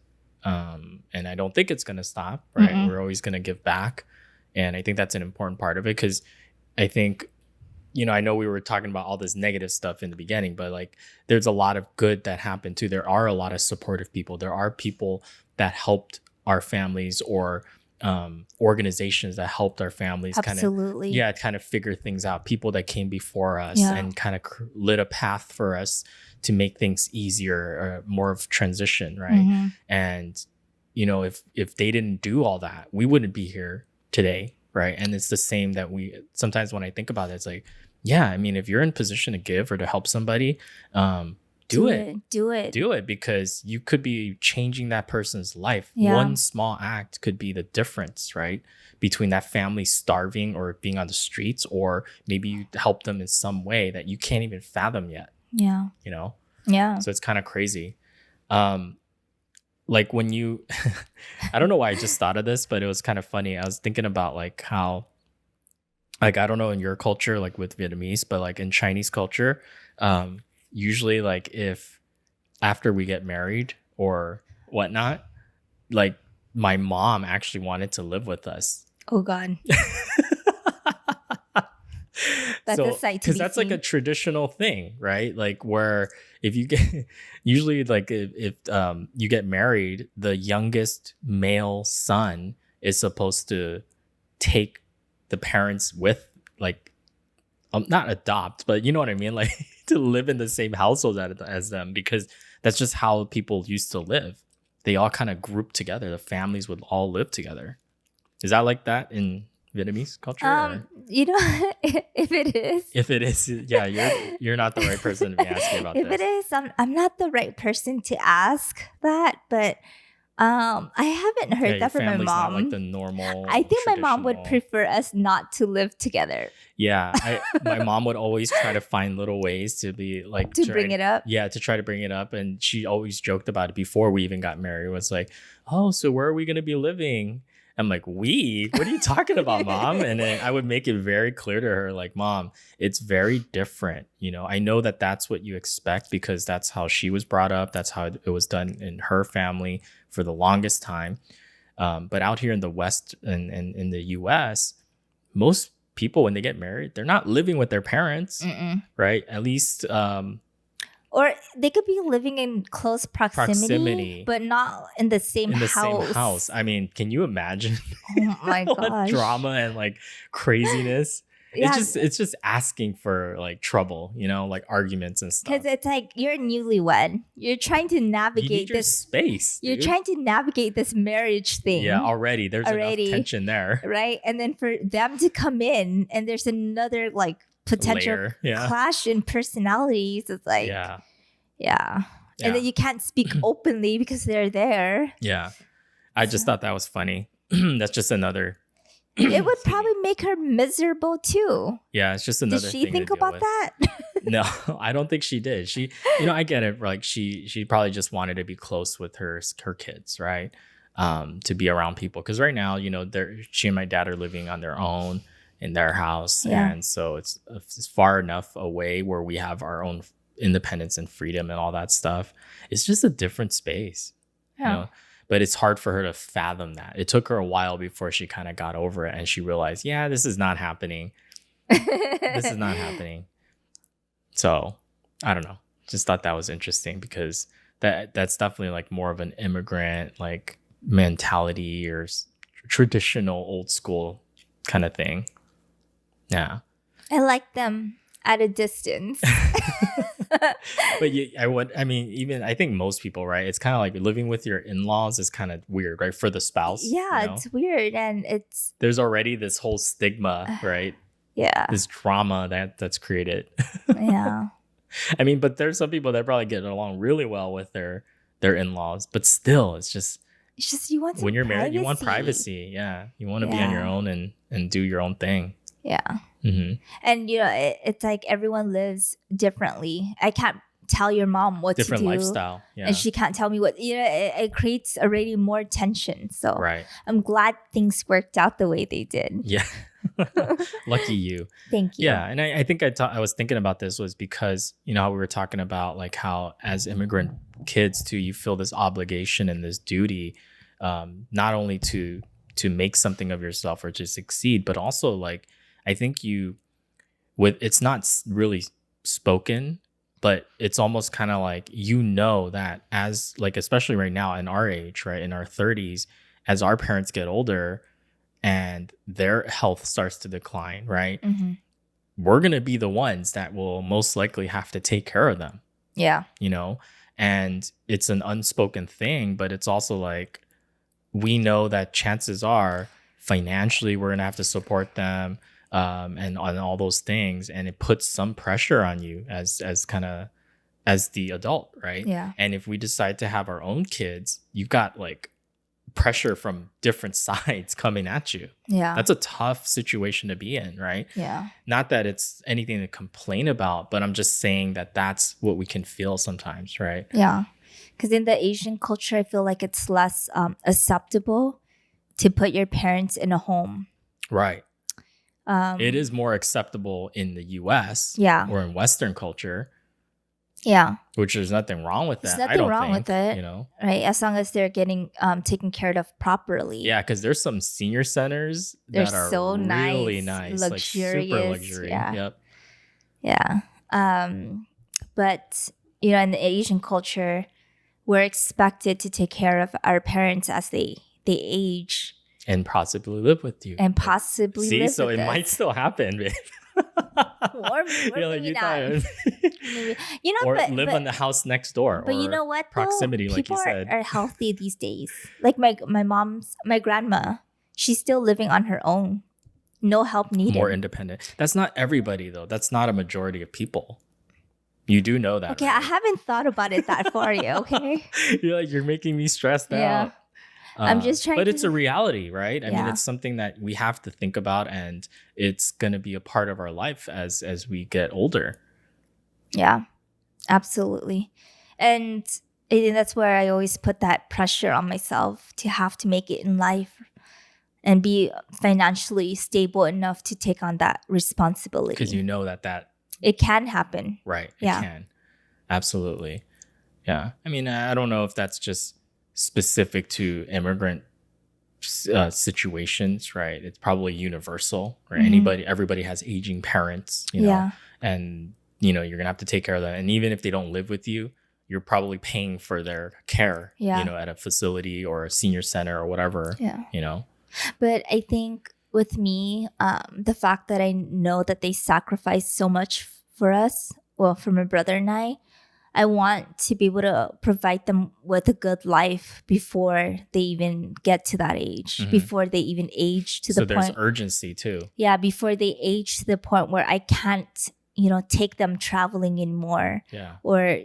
And I don't think it's going to stop, right? Mm-mm. We're always going to give back. And I think that's an important part of it because I think, I know we were talking about all this negative stuff in the beginning, but like there's a lot of good that happened too. There are a lot of supportive people. There are people that helped our families or organizations that helped our families kind of figure things out. People that came before us and kind of lit a path for us to make things easier or more of transition, right? Mm-hmm. And, if they didn't do all that, we wouldn't be here today, right? And it's the same that sometimes when I think about it, it's like, yeah, I mean, if you're in position to give or to help somebody, do it because you could be changing that person's life. One small act could be the difference, right? Between that family starving or being on the streets, or maybe you help them in some way that you can't even fathom yet. Yeah. Yeah. So it's kind of crazy. Like when you, I don't know why I just thought of this, but it was kind of funny. I was thinking about like how, like, I don't know in your culture, like with Vietnamese, but like in Chinese culture, usually like if after we get married or whatnot, like my mom actually wanted to live with us. Oh God. That's a sight to be because that's seen. Like a traditional thing, right? Like where if you get usually like if you get married, the youngest male son is supposed to take the parents with, like not adopt, but you know what I mean, like to live in the same household as them, because that's just how people used to live. They all kind of grouped together. The families would all live together. Is that like that in Vietnamese culture? If it is, yeah, you're not the right person to be asking about if this. If it is, I'm not the right person to ask that, but I haven't heard that from my mom. Not like the normal. I think my mom would prefer us not to live together. Yeah, my mom would always try to find little ways to be like bring it up. Yeah, to try to bring it up, and she always joked about it before we even got married. It was like, oh, so where are we gonna be living? I'm like, we? What are you talking about, Mom? And then I would make it very clear to her, like, Mom, it's very different. I know that that's what you expect because that's how she was brought up. That's how it was done in her family for the longest time. But out here in the West and in the US, most people, when they get married, they're not living with their parents, right? At least... or they could be living in close proximity, but not in the same house. I mean, can you imagine? Oh my gosh. Drama and like craziness. Yeah. It's just asking for like trouble, like arguments and stuff. Because it's like you're newlywed. You're trying to navigate you need your space. You're trying to navigate this marriage thing. Yeah, already. There's enough tension there. Right. And then for them to come in and there's another like potential clash in personalities. It's like, yeah. And then you can't speak openly because they're there. Yeah. I just thought that was funny. That's just another. It would probably make her miserable too. Yeah, it's just another thing. Did she think about that? No, I don't think she did. She, I get it. Like she probably just wanted to be close with her kids, right? To be around people. Because right now, she and my dad are living on their own. in their house. Yeah. And so it's far enough away where we have our own independence and freedom and all that stuff. It's just a different space, you Yeah. know. But it's hard for her to fathom that. It took her a while before she kind of got over it and she realized, yeah, this is not happening. This is not happening. So I don't know. Just thought that was interesting because that's definitely like more of an immigrant like mentality or traditional old school kind of thing. Yeah. I like them at a distance. But I mean, even I think most people, right? It's kind of like living with your in-laws is kind of weird, right? For the spouse. Yeah, you know? it's weird, and it's There's already this whole stigma, right? yeah, This drama that's created. yeah. I mean, but there's some people that probably get along really well with their in-laws, but still, it's just It's just you want some when you're married, you want privacy. privacy. Yeah, you want to be on your Yeah. own and do your own thing. Yeah, Hmm. and it's like everyone lives differently. I can't tell your mom what Different to do, lifestyle. Yeah, and she can't tell me what. It creates already more tension. So right. I'm glad things worked out the way they did. Yeah, lucky you. Thank you. Yeah, and I think I was thinking about this was because how we were talking about like how as immigrant kids too, you feel this obligation and this duty, not only to make something of yourself or to succeed, but also like I think it's not really spoken, but it's almost kind of like that as like especially right now in our age, right in our 30s, as our parents get older and their health starts to decline, right? Mm-hmm. We're going to be the ones that will most likely have to take care of them, Yeah. And it's an unspoken thing, but it's also like we know that chances are financially we're going to have to support them, and on all those things, and it puts some pressure on you as the adult, right? Yeah. And if we decide to have our own kids, you've got like pressure from different sides coming at you. Yeah. That's a tough situation to be in, right? Yeah. Not that it's anything to complain about, but I'm just saying that that's what we can feel sometimes, right? Yeah. Because in the Asian culture, I feel like it's less acceptable to put your parents in a home. Right. It is more acceptable in the US Yeah. or in Western culture. Yeah. Which there's nothing wrong with that. There's nothing wrong with it. Right. As long as they're getting taken care of properly. Yeah, because there's some senior centers They're that are so really nice, luxurious. like super luxury. Yeah. Yep. Yeah. But in the Asian culture, we're expected to take care of our parents as they age. And possibly live with you. And possibly See, live so with it us. might still happen, babe. or maybe not. Maybe. Or but, live on the house next door. But or you know what? Proximity, though? like you said. People are healthy these days. Like my grandma, she's still living on her own. No help needed. More independent. That's not everybody, though. That's not a majority of people. You do know that. Okay, right? I haven't thought about it that far yet, okay? You're making me stressed out. I'm just trying But it's a reality, right? I mean, Yeah. it's something that we have to think about, and it's going to be a part of our life as we get older. Yeah, absolutely. And I think that's where I always put that pressure on myself to have to make it in life and be financially stable enough to take on that responsibility. Because you know that it can happen. Right. Yeah. It can. Absolutely. Yeah. I mean, I don't know if that's just specific to immigrant situations, right? It's probably universal, right? Mhm. Everybody has aging parents, Yeah. and you're gonna have to take care of them. And even if they don't live with you, you're probably paying for their care, Yeah. at a facility or a senior center or whatever, Yeah. you know. But I think with me, the fact that I know that they sacrifice so much for us, well, for my brother and I want to be able to provide them with a good life before they even get to that age, Mhm. before they even age to So the there's point. urgency too. Yeah, before they age to the point where I can't, take them traveling anymore. Yeah. Or,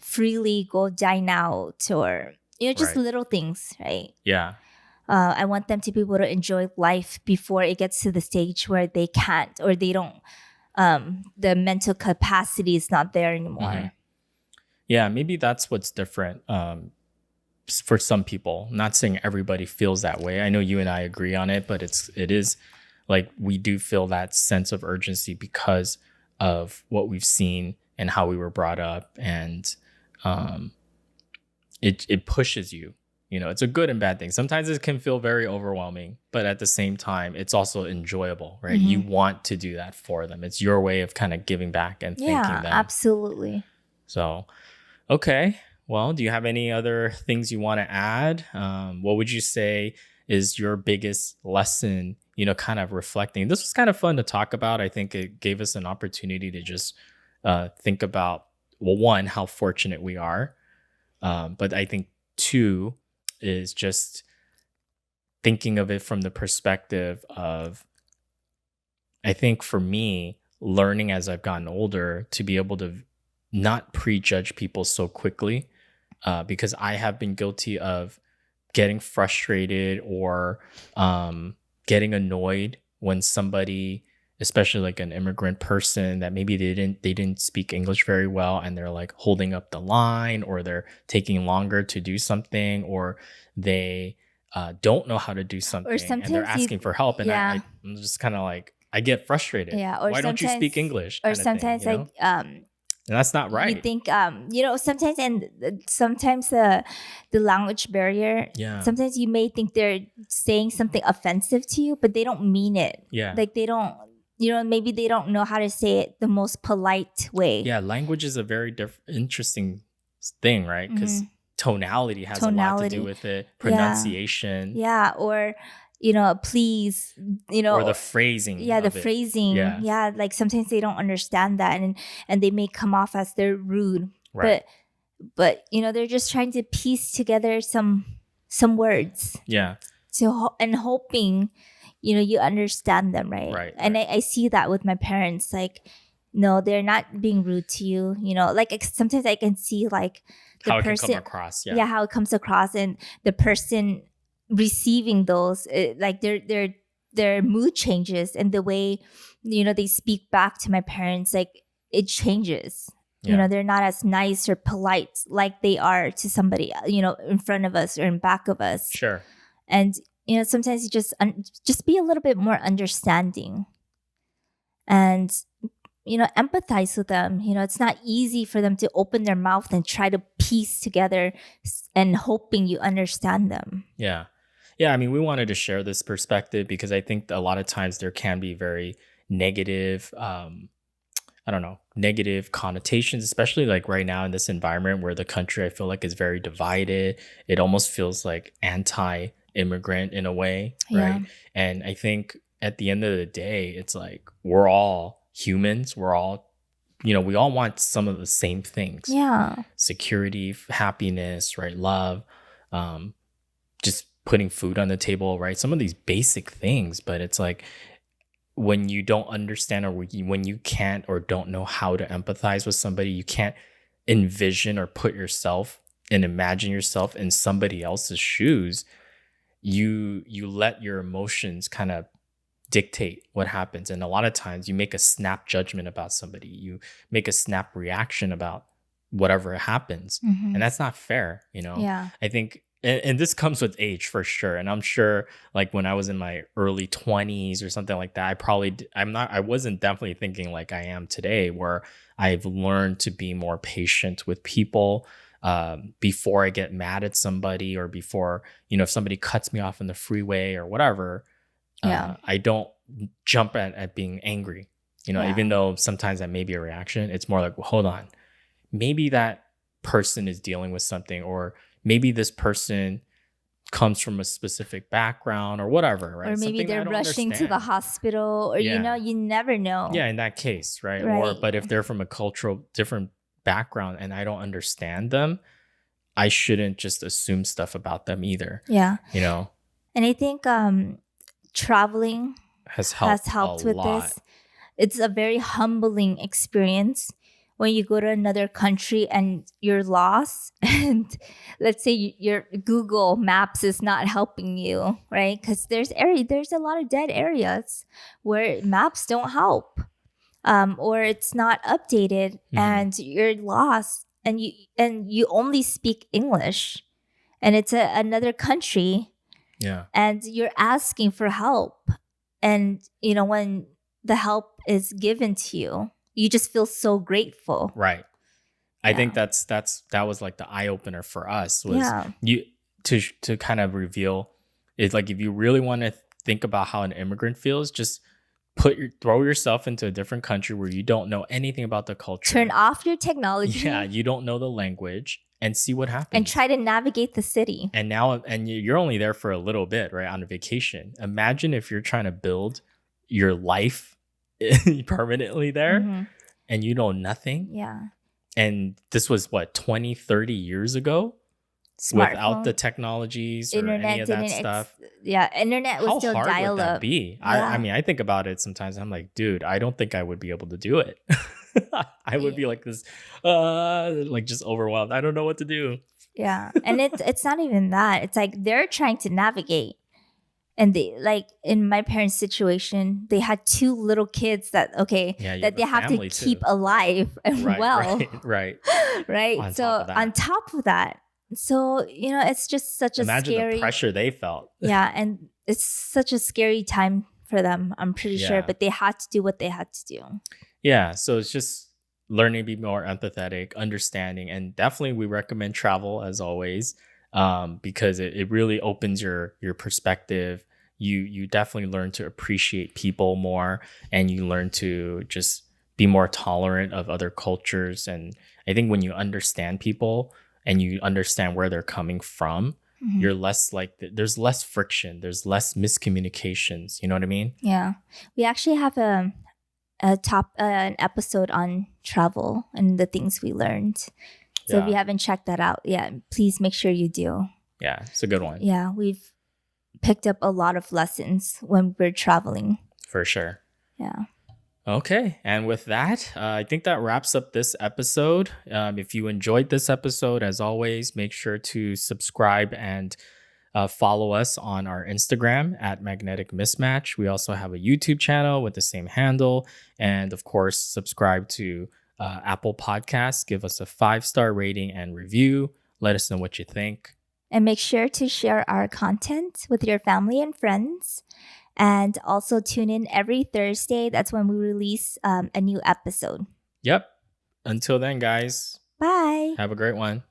freely go dine out or, just Right. little things, right? Yeah. I want them to be able to enjoy life before it gets to the stage where they can't or they don't, the mental capacity is not there anymore. Mhm. Yeah, maybe that's what's different for some people. I'm not saying everybody feels that way. I know you and I agree on it, but it is like we do feel that sense of urgency because of what we've seen and how we were brought up, and um, it pushes you. You know, it's a good and bad thing. Sometimes it can feel very overwhelming, but at the same time, it's also enjoyable, right? You Mm-hmm. want to do that for them. It's your way of kind of giving back and thanking Yeah, them. absolutely. So, okay. Well, do you have any other things you want to add? What would you say is your biggest lesson, you know, kind of reflecting? This was kind of fun to talk about. I think it gave us an opportunity to just think about, well, one, how fortunate we are. But I think two is just thinking of it from the perspective of, I think for me, learning as I've gotten older to be able to not prejudge people so quickly, because I have been guilty of getting frustrated or getting annoyed when somebody, especially like an immigrant person that maybe they didn't speak English very well, and they're like holding up the line, or they're taking longer to do something, or they don't know how to do Or something and they're sometimes asking for help, and yeah, I'm just kind of like, I get frustrated. yeah. Why don't you speak English, Or kind of thing, sometimes you know? like And that's not you right. think sometimes, and sometimes the language barrier, Yeah. sometimes you may think they're saying something offensive to you, but they don't mean it. Yeah. Like they don't, maybe they don't know how to say it the most polite way. Yeah, language is a very interesting thing, right? Because Hmm. tonality has a lot to do Tonality. with it, Yeah. pronunciation, Yeah. Or please, or the phrasing yeah, the of it. phrasing. Yeah, Yeah, like sometimes they don't understand that, and they may come off as they're rude, right. but they're just trying to piece together some words Yeah, and hoping you understand them, right? right, And right. I see that with my parents, like, no, they're not being rude to you, like sometimes I can see like the How it can come person, across. Yeah, yeah, how it comes across, and the person receiving those, like their mood changes, and the way they speak back to my parents, like it changes. yeah, They're not as nice or polite like they are to somebody in front of us or in back of us. sure. And sometimes you just be a little bit more understanding, and empathize with them. It's not easy for them to open their mouth and try to piece together and hoping you understand them. Yeah. Yeah. I mean, we wanted to share this perspective because I think a lot of times there can be very negative, I don't know, negative connotations, especially like right now in this environment where the country, I feel like, is very divided. It almost feels like anti immigrant in a way, Yeah. right? And I think at the end of the day, it's like we're all humans. We're all, we all want some of the same things: Yeah. security, happiness, right? Love, um, just putting food on the table, right? Some of these basic things, but it's like, when you don't understand, or when you can't or don't know how to empathize with somebody, you can't envision or put yourself and imagine yourself in somebody else's shoes, you let your emotions kind of dictate what happens. And a lot of times you make a snap judgment about somebody, you make a snap reaction about whatever happens, Hmm. and that's not fair, you know. Yeah. I think, and this comes with age for sure, and I'm sure like when I was in my early 20s or something like that, I wasn't definitely thinking like I am today, where I've learned to be more patient with people, before I get mad at somebody, or before, if somebody cuts me off in the freeway or whatever, Yeah. I don't jump at being angry. Yeah. Even though sometimes that may be a reaction, it's more like, well, hold on, maybe that person is dealing with something, or maybe this person comes from a specific background or whatever, Or right? maybe Something that I they're don't rushing to the understand. hospital, or Yeah. you never know, Yeah, in that case, right? Or, right? but if they're from a cultural different background and I don't understand them, I shouldn't just assume stuff about them either. Yeah. You know, And I think traveling has has helped a helped with lot. this. It's a very humbling experience when you go to another country and you're lost, and let's say your Google Maps is not helping you, right? Because there's a lot of dead areas where maps don't help, or it's not updated, Mhm. and you're lost, and you only speak English, and it's another country, Yeah. and you're asking for help, And, when the help is given to you, you just feel so grateful. Right. I Yeah. think that was like the eye opener for us was Yeah. you to kind of reveal is like if you really want to think about how an immigrant feels, just throw yourself into a different country where you don't know anything about the Turn culture. off your Yeah, technology you don't know the language and see what and happens. try to navigate the city. And now you're only there for a little bit, right? On a vacation. Imagine if you're trying to build your life permanently there Hmm. and you know nothing. Yeah. And this was what 20, 30 years ago without the Smartphone, technologies or any internet of that didn't. stuff. Internet was How still hard would dial that up. be? I Yeah. mean, I think about it sometimes. I'm like, dude, I don't think I would be able to do it. I would Yeah. be like this, like just overwhelmed. I don't know what to do. Yeah. And it's not even that. It's like they're trying to navigate. And they, like, in my parents' situation, they had two little kids that Yeah, you have that a they have to family keep too. alive and Right, well. right, right. Right. On top So of on that, top of that, so it's just such a imagine the scary. pressure they felt. Yeah, and it's such a scary time for them, I'm pretty sure, Yeah. but they had to do what they had to do. Yeah. So it's just learning to be more empathetic, understanding, and definitely we recommend travel as always, because it really opens your perspective. You definitely learn to appreciate people more, and you learn to just be more tolerant of other cultures. And I think when you understand people and you understand where they're coming from, Mhm. you're less like there's less friction, there's less miscommunications. You know what I mean? Yeah. We actually have an episode on travel and the things we learned. So if you Yeah. haven't checked that out yet, please make sure you do. Yeah. It's a good one Yeah, we've picked up a lot of lessons when we're traveling. for sure. Yeah. Okay. And with that, I think that wraps up this episode. If you enjoyed this episode, as always, make sure to subscribe and follow us on our Instagram at Magnetic Mismatch. We also have a YouTube channel with the same handle. And of course, subscribe to Apple Podcasts. Give us a 5-star rating and review. Let us know what you think. And make sure to share our content with your family and friends. And also tune in every Thursday. That's when we release a new episode. Yep. Until then, guys, Bye. have a great one.